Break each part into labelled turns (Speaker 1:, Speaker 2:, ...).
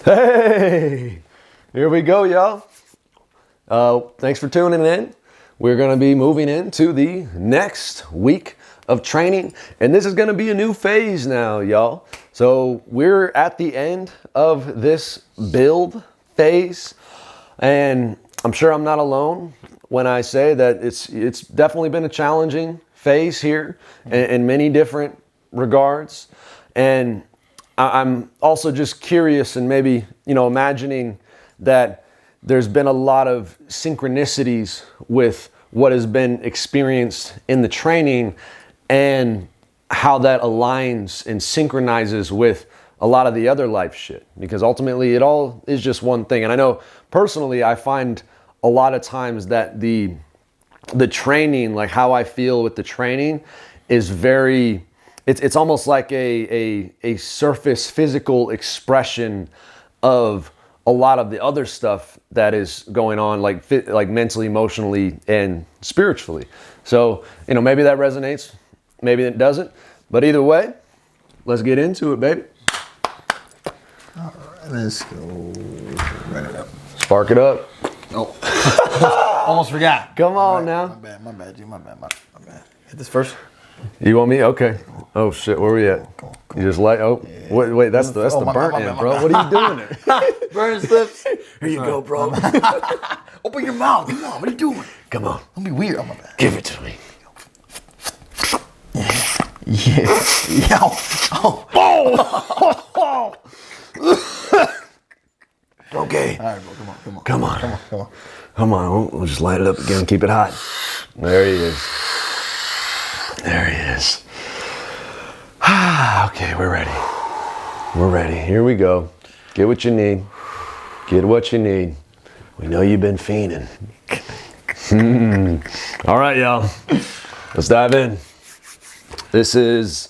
Speaker 1: Hey, here we go, y'all. Thanks for tuning in. We're going to be moving into the next week of training, and this is going to be a new phase now, y'all. So we're at the end of this build phase, and I'm sure I'm not alone when I say that it's definitely been a challenging phase here in many different regards. And I'm also just curious and maybe, imagining that there's been a lot of synchronicities with what has been experienced in the training and how that aligns and synchronizes with a lot of the other life shit. Because ultimately it all is just one thing. And I know personally I find a lot of times that the training, like how I feel with the training, is very... It's almost like a surface physical expression of a lot of the other stuff that is going on, like mentally, emotionally, and spiritually. So, maybe that resonates, maybe it doesn't. But either way, let's get into it, baby.
Speaker 2: All right, let's go. Right it up.
Speaker 1: Spark it up.
Speaker 2: Oh, almost forgot.
Speaker 1: Come on now.
Speaker 2: My bad, G. My bad. Hit this first.
Speaker 1: You want me? Okay. Oh shit, where we at?
Speaker 2: Come on.
Speaker 1: You just like, wait, that's the burnt end, bro. What are you doing there?
Speaker 2: Burn his lips.
Speaker 1: Here you go, bro.
Speaker 2: Open your mouth. Come on, what are you doing?
Speaker 1: Come on.
Speaker 2: Don't be weird. Oh, my bad.
Speaker 1: Give it to me.
Speaker 2: Yeah. Oh.
Speaker 1: Okay.
Speaker 2: All right, bro. Come on.
Speaker 1: Come on. We'll just light it up again. Keep it hot. There he is. Okay, we're ready. Here we go. Get what you need. We know you've been fiending. All right, y'all. Let's dive in. This is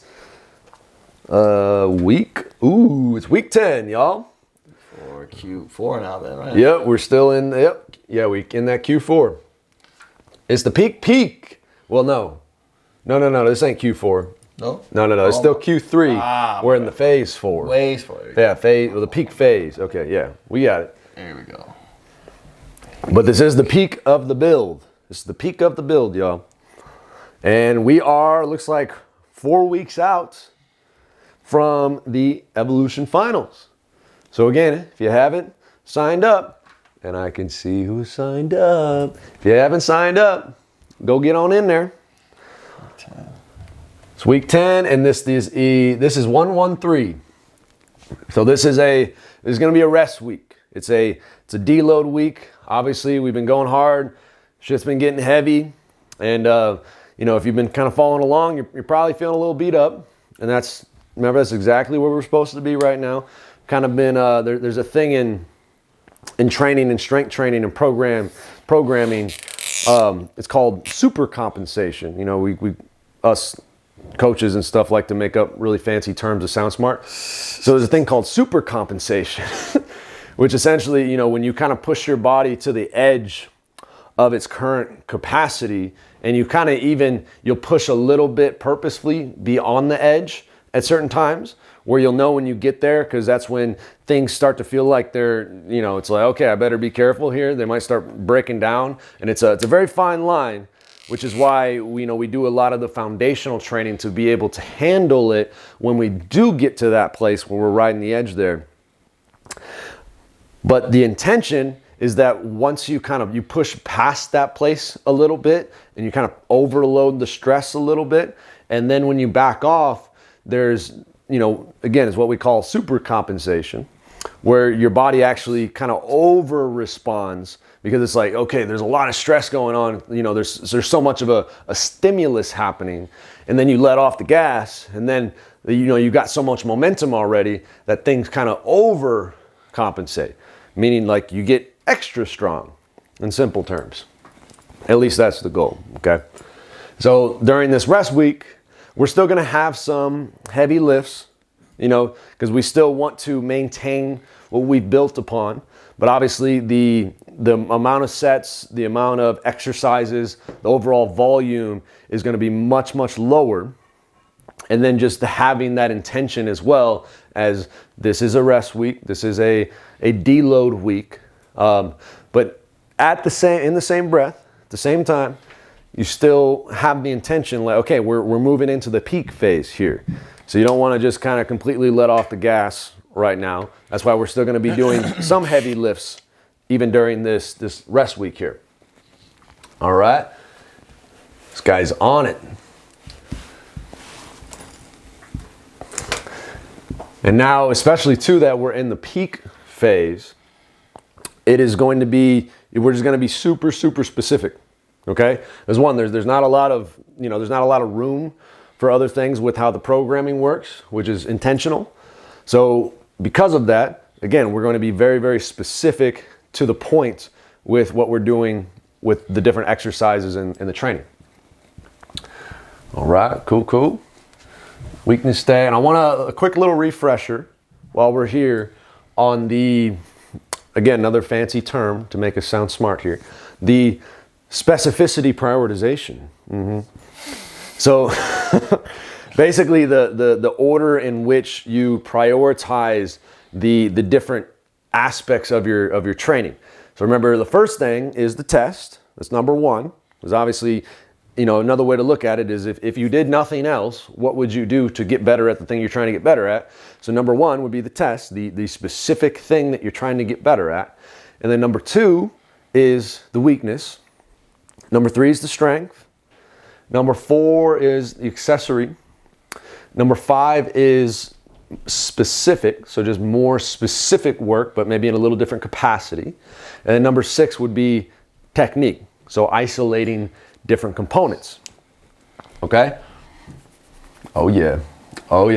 Speaker 1: it's week 10, y'all.
Speaker 2: For Q4 now then, right?
Speaker 1: Yep, we're still in, we in that Q4. It's the peak. Well, no, this ain't Q4.
Speaker 2: No?
Speaker 1: No, it's still Q3. We're in the phase 4.
Speaker 2: Phase 4.
Speaker 1: Yeah, the peak phase. Okay, yeah, we got it.
Speaker 2: There we go.
Speaker 1: But this is the peak of the build. Y'all. And we are, looks like 4 weeks out from the Evolution Finals. So again, if you haven't signed up, and I can see who signed up. If you haven't signed up, go get on in there. It's week 10, and this is 113. So this is going to be a rest week. It's a deload week. Obviously, we've been going hard. Shit's been getting heavy, and if you've been kind of following along, you're probably feeling a little beat up, and that's exactly where we're supposed to be right now. Kind of been there's a thing in training and strength training and programming. It's called super compensation. We us coaches and stuff like to make up really fancy terms to sound smart. So there's a thing called super compensation, which essentially, when you kind of push your body to the edge of its current capacity, and you kind of you'll push a little bit purposefully beyond the edge at certain times, where you'll know when you get there, because that's when things start to feel like they're, it's like, okay, I better be careful here. They might start breaking down, and it's a very fine line, which is why we do a lot of the foundational training to be able to handle it when we do get to that place where we're riding the edge there. But the intention is that once you push past that place a little bit, and you kind of overload the stress a little bit, and then when you back off, there's, again, it's what we call super compensation, where your body actually kind of over responds, because it's like, okay, there's a lot of stress going on, there's so much of a stimulus happening, and then you let off the gas, and then you got so much momentum already that things kind of over compensate, meaning like you get extra strong, in simple terms. At least that's the goal, okay? So during this rest week, we're still gonna have some heavy lifts, because we still want to maintain what we've built upon. But obviously the amount of sets, the amount of exercises, the overall volume is gonna be much, much lower. And then just having that intention as well as this is a rest week. This is a deload week. But in the same breath, at the same time, you still have the intention, like, okay, we're moving into the peak phase here. So you don't want to just kind of completely let off the gas right now. That's why we're still going to be doing some heavy lifts even during this rest week here. All right. This guy's on it. And now, especially too, that we're in the peak phase, it is going to be, we're just going to be super, super specific. Okay. There's not a lot of, there's not a lot of room for other things with how the programming works, which is intentional. So because of that, again, we're going to be very, very specific to the point with what we're doing with the different exercises in the training. All right, cool. Weakness day. And I want a quick little refresher while we're here on the, again, another fancy term to make us sound smart here, the specificity prioritization. So basically the order in which you prioritize the different aspects of your training. So remember, the first thing is the test. That's number one. Because obviously, another way to look at it is if you did nothing else, what would you do to get better at the thing you're trying to get better at? So number one would be the test, the specific thing that you're trying to get better at. And then number two is the weakness. Number three is the strength. Number four is the accessory. Number five is specific, so just more specific work, but maybe in a little different capacity. And then number six would be technique, so isolating different components. Okay? Oh yeah. All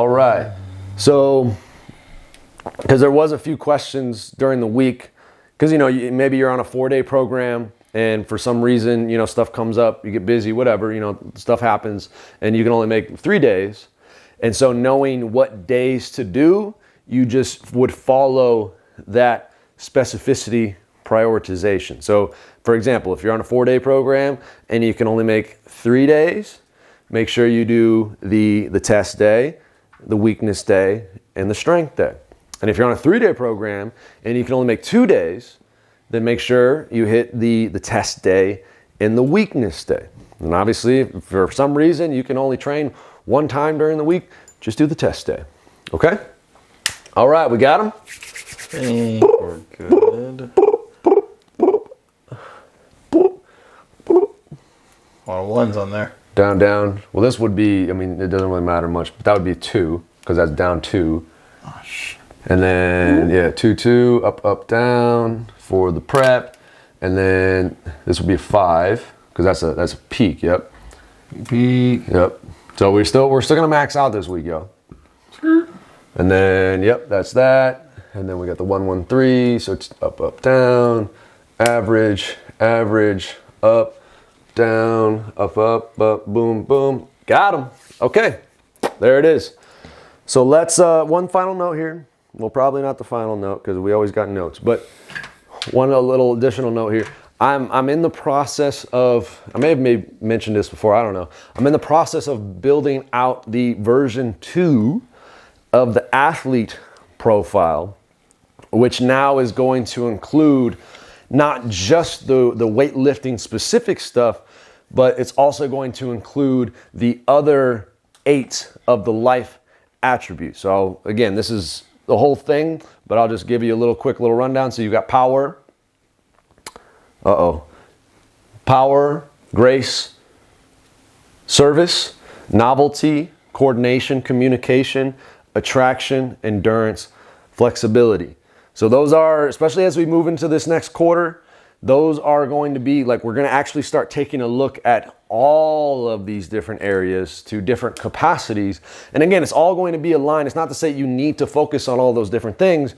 Speaker 1: right. So, because there was a few questions during the week, because maybe you're on a 4-day program and for some reason stuff comes up, you get busy, whatever, stuff happens, and you can only make 3 days. And so knowing what days to do, you just would follow that specificity prioritization. So for example, if you're on a 4-day program and you can only make 3 days, make sure you do the test day, the weakness day, and the strength day. And if you're on a 3-day program and you can only make 2 days, then make sure you hit the test day and the weakness day. And obviously, if for some reason you can only train one time during the week, just do the test day. Okay? All right, we got them?
Speaker 2: We're good. A lot of ones on there.
Speaker 1: Down. Well, this would be, it doesn't really matter much, but that would be 2, because that's down 2.
Speaker 2: Oh, shit.
Speaker 1: And then, 2, up, down for the prep. And then this would be a 5, because that's a peak, yep.
Speaker 2: Peak.
Speaker 1: Yep. So we're still gonna max out this week, yo. And then, yep, that's that. And then we got the 113, so it's up, down, average, up, down, up, boom. Got them. Okay, there it is. So let's, one final note here. Well, probably not the final note because we always got notes, but a little additional note here. I'm in the process of, I may have mentioned this before, I don't know. I'm in the process of building out the version 2 of the athlete profile, which now is going to include not just the weightlifting specific stuff, but it's also going to include the other 8 of the life attributes. So again, this is the whole thing, but I'll just give you a quick little rundown. So you've got power, power, grace, service, novelty, coordination, communication, attraction, endurance, flexibility. So those are, especially as we move into this next quarter, those are going to be we're going to actually start taking a look at all of these different areas to different capacities. And again, it's all going to be aligned. It's not to say you need to focus on all those different things,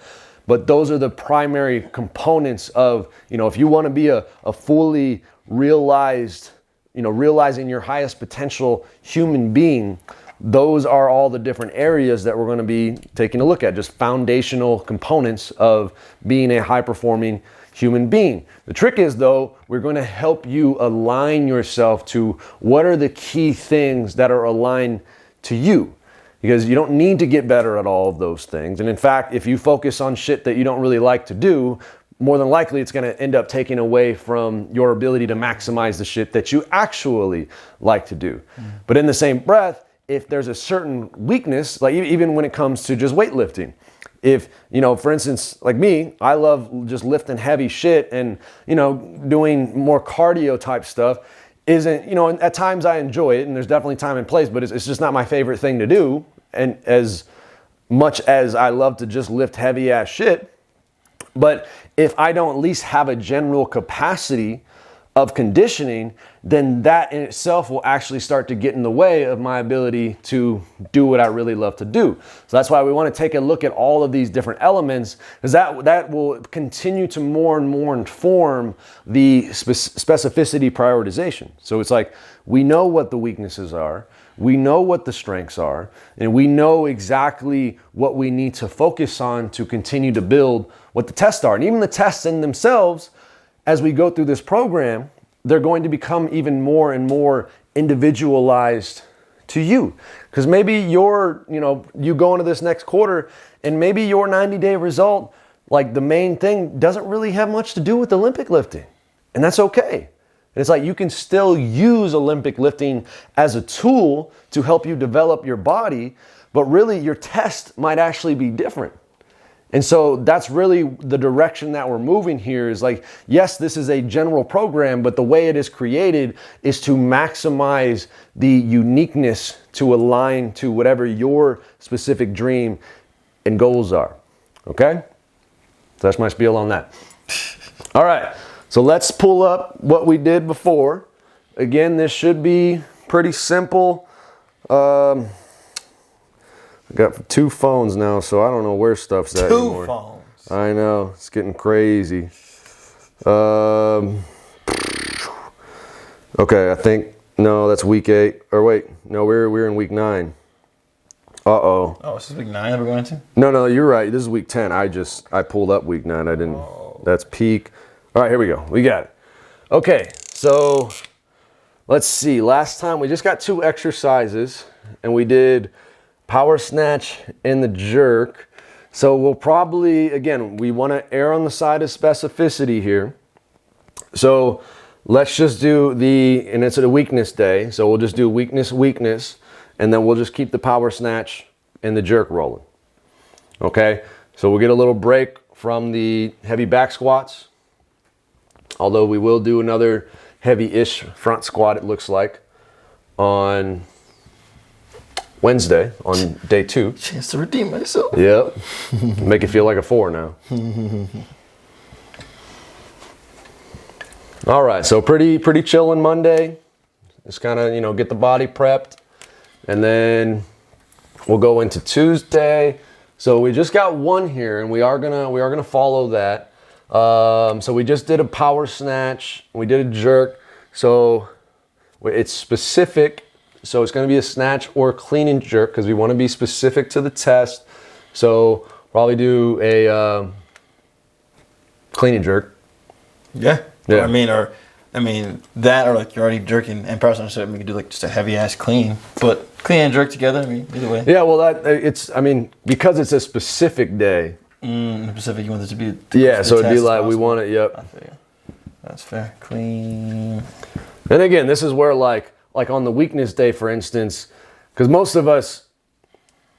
Speaker 1: but those are the primary components of, if you want to be a fully realized, realizing your highest potential human being, those are all the different areas that we're going to be taking a look at, just foundational components of being a high-performing human being. The trick is, though, we're going to help you align yourself to what are the key things that are aligned to you. Because you don't need to get better at all of those things. And in fact, if you focus on shit that you don't really like to do, more than likely it's going to end up taking away from your ability to maximize the shit that you actually like to do. But in the same breath, if there's a certain weakness, like even when it comes to just weightlifting, if, for instance, like me, I love just lifting heavy shit and, doing more cardio type stuff isn't, at times I enjoy it and there's definitely time and place, but it's just not my favorite thing to do. And as much as I love to just lift heavy ass shit, but if I don't at least have a general capacity of conditioning, then that in itself will actually start to get in the way of my ability to do what I really love to do. So that's why we want to take a look at all of these different elements, because that will continue to more and more inform the specificity prioritization. So it's like, we know what the weaknesses are, we know what the strengths are, and we know exactly what we need to focus on to continue to build what the tests are. And even the tests in themselves, as we go through this program, they're going to become even more and more individualized to you. Because maybe you go into this next quarter and maybe your 90-day result, like the main thing, doesn't really have much to do with Olympic lifting. And that's okay. And it's like you can still use Olympic lifting as a tool to help you develop your body, but really your test might actually be different. And so that's really the direction that we're moving here is like, yes, this is a general program, but the way it is created is to maximize the uniqueness to align to whatever your specific dream and goals are. Okay? So that's my spiel on that. All right. So let's pull up what we did before. Again, this should be pretty simple. I got 2 phones now, so I don't know where stuff's at anymore.
Speaker 2: 2 phones.
Speaker 1: I know, it's getting crazy. Okay, I think no, that's week 8. Or wait, no, we're in week 9. Uh-oh.
Speaker 2: Oh, this is week 9 that we're going to?
Speaker 1: No, you're right. This is week 10. I pulled up week 9. I didn't. Oh. That's peak. All right, here we go. We got it. Okay, so let's see. Last time we just got 2 exercises, and we did power snatch and the jerk. So we'll probably, again, we want to err on the side of specificity here. So let's just do and it's a weakness day. So we'll just do weakness, and then we'll just keep the power snatch and the jerk rolling. Okay. So we'll get a little break from the heavy back squats. Although we will do another heavy-ish front squat, it looks like, on Wednesday on day 2.
Speaker 2: Chance to redeem myself.
Speaker 1: Yep. Make it feel like a 4 now. All right, so pretty chill on Monday. Just kind of, get the body prepped. And then we'll go into Tuesday. So we just got 1 here, and we are gonna follow that. So we just did a power snatch. We did a jerk. So it's specific. So it's going to be a snatch or clean and jerk because we want to be specific to the test. So probably do a clean and jerk.
Speaker 2: Yeah. I mean that, or like you're already jerking and power snatch, so we could do like just a heavy ass clean, but clean and jerk together. I mean, either way.
Speaker 1: Yeah. Well, because it's a specific day.
Speaker 2: Specific, you want this to be.
Speaker 1: So it'd be like we want it. Yep.
Speaker 2: I feel you. That's fair. Clean.
Speaker 1: And again, this is where like on the weakness day, for instance, because most of us,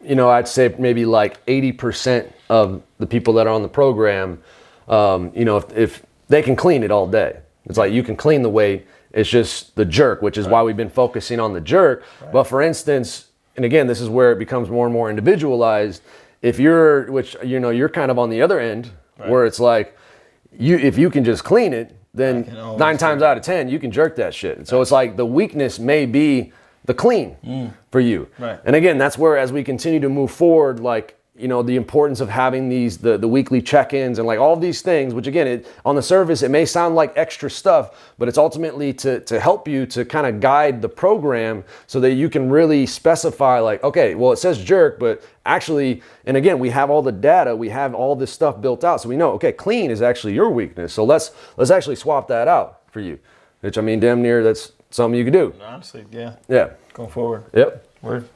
Speaker 1: I'd say maybe like 80% of the people that are on the program, if they can clean it all day. It's like you can clean the weight. It's just the jerk, which is why we've been focusing on the jerk. Right. But for instance, and again, this is where it becomes more and more individualized. If you're kind of on the other end, where it's like, if you can just clean it, then 9 times out of 10, you can jerk that shit. And so it's like the weakness may be the clean for you. Right. And again, that's where as we continue to move forward, like, you know, the importance of having these, the weekly check-ins and like all these things, which again, on the surface, it may sound like extra stuff, but it's ultimately to help you to kind of guide the program so that you can really specify like, okay, well, it says jerk, but actually, and again, we have all the data, we have all this stuff built out. So we know, okay, clean is actually your weakness. So let's actually swap that out for you, which I mean, damn near that's something you could do.
Speaker 2: Honestly, yeah.
Speaker 1: Yeah.
Speaker 2: Going forward.
Speaker 1: Yep.
Speaker 2: Word.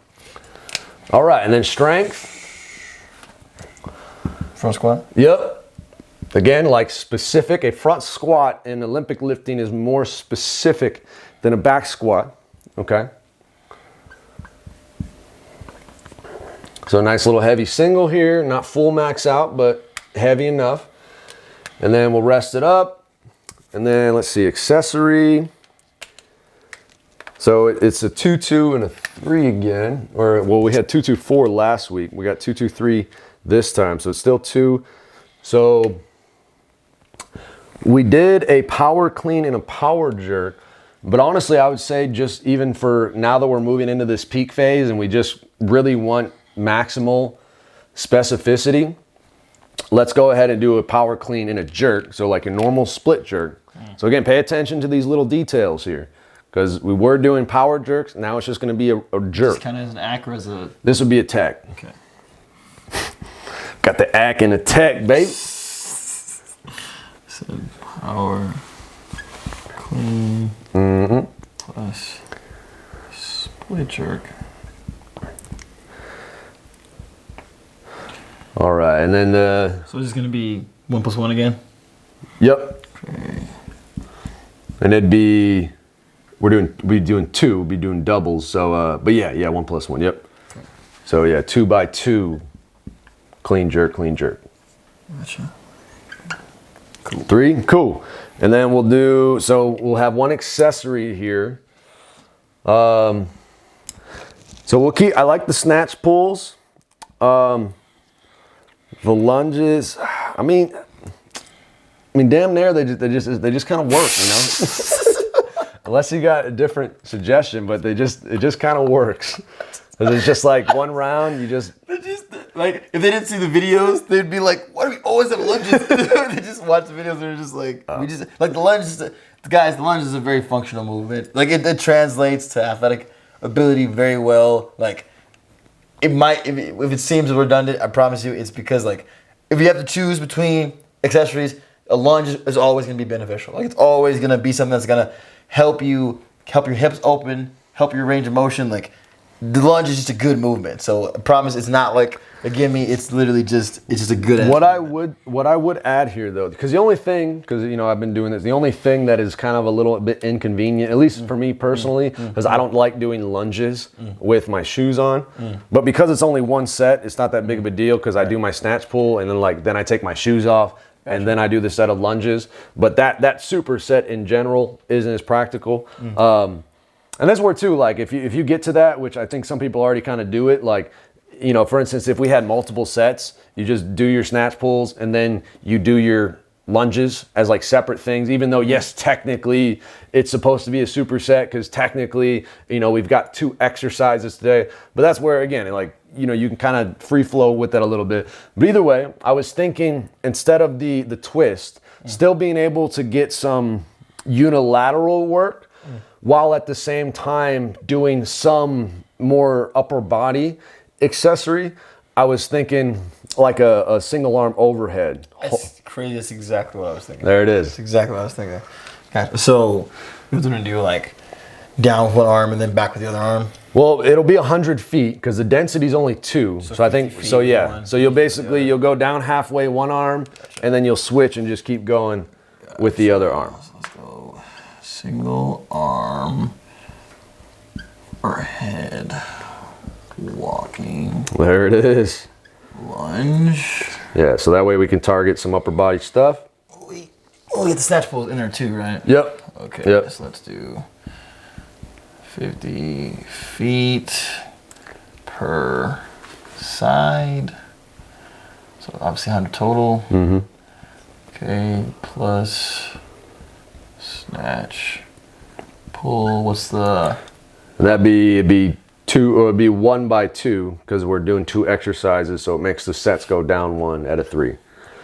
Speaker 1: All right, and then strength.
Speaker 2: Front squat.
Speaker 1: Yep. Again, like specific, a front squat in Olympic lifting is more specific than a back squat, okay? So a nice little heavy single here, not full max out, but heavy enough. And then we'll rest it up. And then let's see, accessory. So it's a 2-2 and a 3 again, or well, we had 2-2-4 last week. We got 2-2-3 this time, so it's still 2. So we did a power clean and a power jerk, but honestly, I would say just even for now that we're moving into this peak phase and we just really want maximal specificity, let's go ahead and do a power clean and a jerk. So like a normal split jerk. So again, pay attention to these little details here. Because we were doing power jerks, now it's just going to be a jerk.
Speaker 2: This kind of is an ACK or is a...
Speaker 1: This would be a tech.
Speaker 2: Okay.
Speaker 1: Got the ACK and the tech, baby.
Speaker 2: So power clean plus split jerk.
Speaker 1: All right, and then the...
Speaker 2: So this is going to be 1 + 1 again?
Speaker 1: Yep.
Speaker 2: Okay.
Speaker 1: And it'd be... We'd be doing 2, we'd be doing doubles. So, but yeah, 1 + 1, yep. Okay. So yeah, 2 by 2, clean jerk, clean jerk.
Speaker 2: Gotcha.
Speaker 1: Cool. 3, cool. And then we'll do, so we'll have one accessory here. So we'll keep, I like the snatch pulls. The lunges, I mean, damn near they just kind of work, you know? Unless you got a different suggestion, but it just kind of works. It's just like one round, you just...
Speaker 2: Like, if they didn't see the videos, they'd be like, why do we always have lunges? They just watch the videos and they're just like, like the lunge, guys, the lunge is a very functional movement. Like, it translates to athletic ability very well. Like, it might, if it seems redundant, I promise you, it's because, like, if you have to choose between accessories, a lunge is always going to be beneficial. Like, it's always going to be something that's going to help your hips open, help your range of motion. Like, the lunge is just a good movement. So I promise it's not like a gimme. It's literally just a good.
Speaker 1: What I would add here though, because the only thing, because you know I've been doing this, the only thing that is kind of a little bit inconvenient, at least for me personally, because I don't like doing lunges with my shoes on. But because it's only one set, it's not that big of a deal because I do my snatch pull and then I take my shoes off. And then I do the set of lunges, but that superset in general isn't as practical. And that's where too, like if you get to that, which I think some people already kind of do it, like, you know, for instance, if we had multiple sets, you just do your snatch pulls and then you do your lunges as like separate things, even though yes, technically it's supposed to be a superset because technically, you know, we've got 2 exercises today, but that's where again, like, you know, you can kind of free flow with that a little bit. But either way, I was thinking instead of the twist, still being able to get some unilateral work while at the same time doing some more upper body accessory. I was thinking like a single arm overhead.
Speaker 2: That's crazy. That's exactly what I was thinking.
Speaker 1: There it is.
Speaker 2: That's exactly what I was thinking. Gotcha. So you're going to do like down with one arm and then back with the other arm?
Speaker 1: Well, it'll be 100 feet because the density is only 2. So I think, so yeah. So you'll go down halfway one arm and then you'll switch and just keep going with the other arm.
Speaker 2: So let's go single arm overhead walking.
Speaker 1: There it is.
Speaker 2: Lunge.
Speaker 1: Yeah, so that way we can target some upper body stuff.
Speaker 2: We get the snatch pulls in there too, right?
Speaker 1: Yep.
Speaker 2: Okay,
Speaker 1: yep.
Speaker 2: So let's do 50 feet per side. So obviously 100 total.
Speaker 1: Mm-hmm.
Speaker 2: Okay, plus snatch, pull. What's the...
Speaker 1: And it'd be 2, or it would be 1 by 2 because we're doing 2 exercises, so it makes the sets go down 1 at a 3.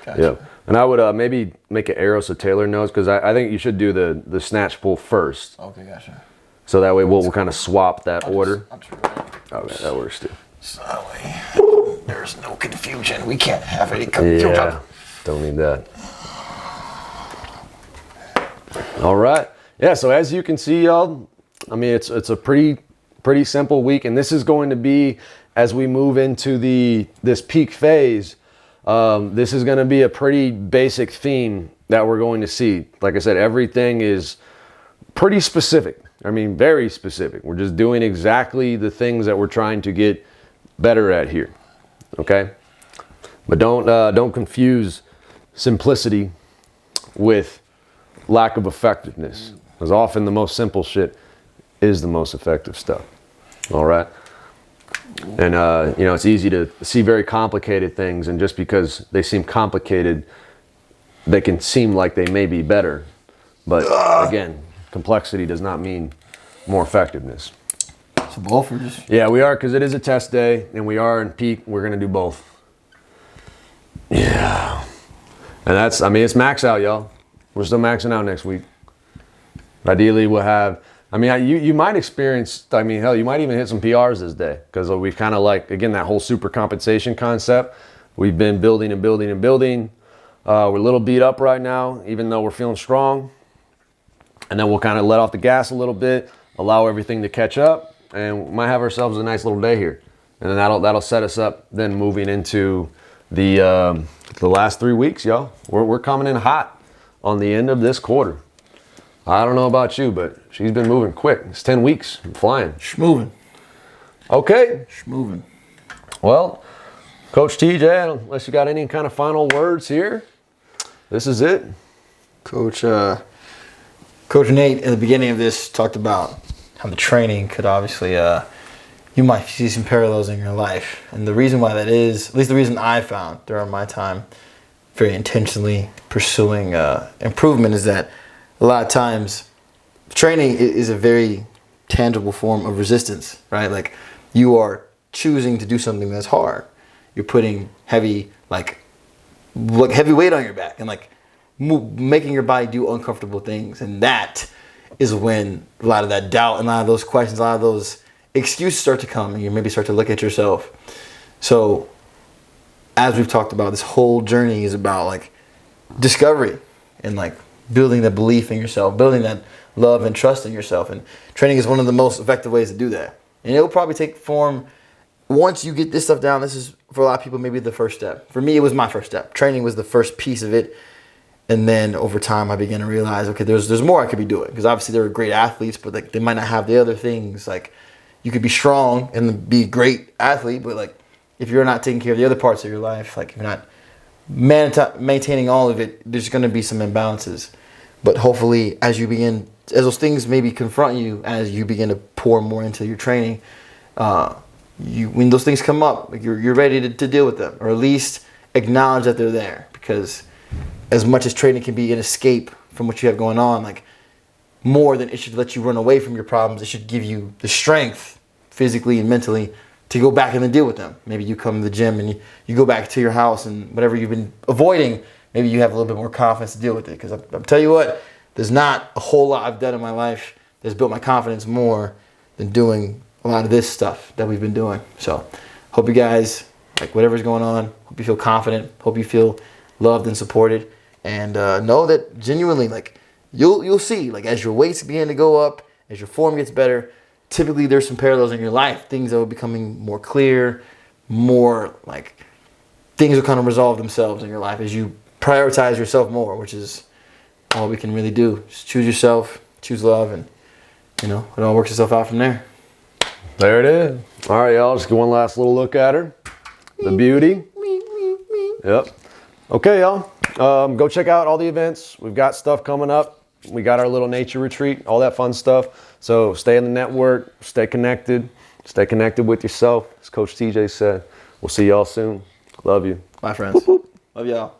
Speaker 2: Gotcha.
Speaker 1: Yeah. And I would maybe make an arrow so Taylor knows, because I think you should do the snatch pull first.
Speaker 2: Okay, gotcha.
Speaker 1: So that way we'll kind of swap that order.
Speaker 2: I'll just write it.
Speaker 1: Okay, that works too.
Speaker 2: So that way there's no confusion. We can't have any confusion.
Speaker 1: Yeah, don't need that. All right. Yeah, so as you can see, y'all, I mean, it's a pretty simple week, and this is going to be, as we move into this peak phase, this is going to be a pretty basic theme that we're going to see. Like I said, everything is pretty specific. I mean, very specific. We're just doing exactly the things that we're trying to get better at here. Okay? But don't confuse simplicity with lack of effectiveness, because often the most simple shit is the most effective stuff. All right? And you know, it's easy to see very complicated things, and just because they seem complicated, they can seem like they may be better. But again, complexity does not mean more effectiveness.
Speaker 2: So both are just...
Speaker 1: Yeah, we are, because it is a test day, and we are in peak. We're going to do both. Yeah. And that's, I mean, it's max out, y'all. We're still maxing out next week. Ideally, we'll have, I mean, you might experience, I mean, hell, you might even hit some PRs this day, because we've kind of like, again, that whole super compensation concept. We've been building and building and building. We're a little beat up right now, even though we're feeling strong. And then we'll kind of let off the gas a little bit, allow everything to catch up, and we might have ourselves a nice little day here. And then that'll set us up then moving into the last 3 weeks, y'all. We're coming in hot on the end of this quarter. I don't know about you, but she's been moving quick. It's 10 weeks. I'm flying.
Speaker 2: Schmoving.
Speaker 1: Okay.
Speaker 2: Schmoving.
Speaker 1: Well, Coach TJ, unless you got any kind of final words here, this is it.
Speaker 2: Coach Nate, at the beginning of this, talked about how the training could obviously, you might see some parallels in your life. And the reason why that is, at least the reason I found during my time very intentionally pursuing improvement, is that a lot of times training is a very tangible form of resistance, right? Like, you are choosing to do something that's hard. You're putting heavy weight on your back, and like making your body do uncomfortable things. And that is when a lot of that doubt and a lot of those questions, a lot of those excuses start to come, and you maybe start to look at yourself. So as we've talked about, this whole journey is about like discovery and like building the belief in yourself, building that love and trust in yourself. And training is one of the most effective ways to do that. And it'll probably take form once you get this stuff down. This is, for a lot of people, maybe the first step. For me, it was my first step. Training was the first piece of it. And then over time, I began to realize, okay, there's more I could be doing. Because obviously there are great athletes, but like they might not have the other things. Like, you could be strong and be a great athlete, but like if you're not taking care of the other parts of your life, like if you're not maintaining all of it, there's going to be some imbalances. But hopefully, as those things maybe confront you, as you begin to pour more into your training, when those things come up, like you're ready to deal with them, or at least acknowledge that they're there. Because as much as training can be an escape from what you have going on, like more than it should let you run away from your problems, it should give you the strength, physically and mentally, to go back and then deal with them. Maybe you come to the gym and you go back to your house, and whatever you've been avoiding, maybe you have a little bit more confidence to deal with it. Because I'll tell you what, there's not a whole lot I've done in my life that's built my confidence more than doing a lot of this stuff that we've been doing. So hope you guys, like whatever's going on, hope you feel confident, hope you feel loved and supported, and know that genuinely, like you'll see, like as your weights begin to go up, as your form gets better, typically there's some parallels in your life, things that are becoming more clear, more like things will kind of resolve themselves in your life as you prioritize yourself more, which is all we can really do. Just choose yourself, choose love, and it all works itself out from there.
Speaker 1: There it is. All right, y'all, just get one last little look at her. The beauty. Yep. Okay, y'all. Go check out all the events. We've got stuff coming up. We got our little nature retreat, all that fun stuff. So stay in the network, stay connected with yourself, as Coach TJ said. We'll see y'all soon. Love you.
Speaker 2: Bye, friends. Love y'all.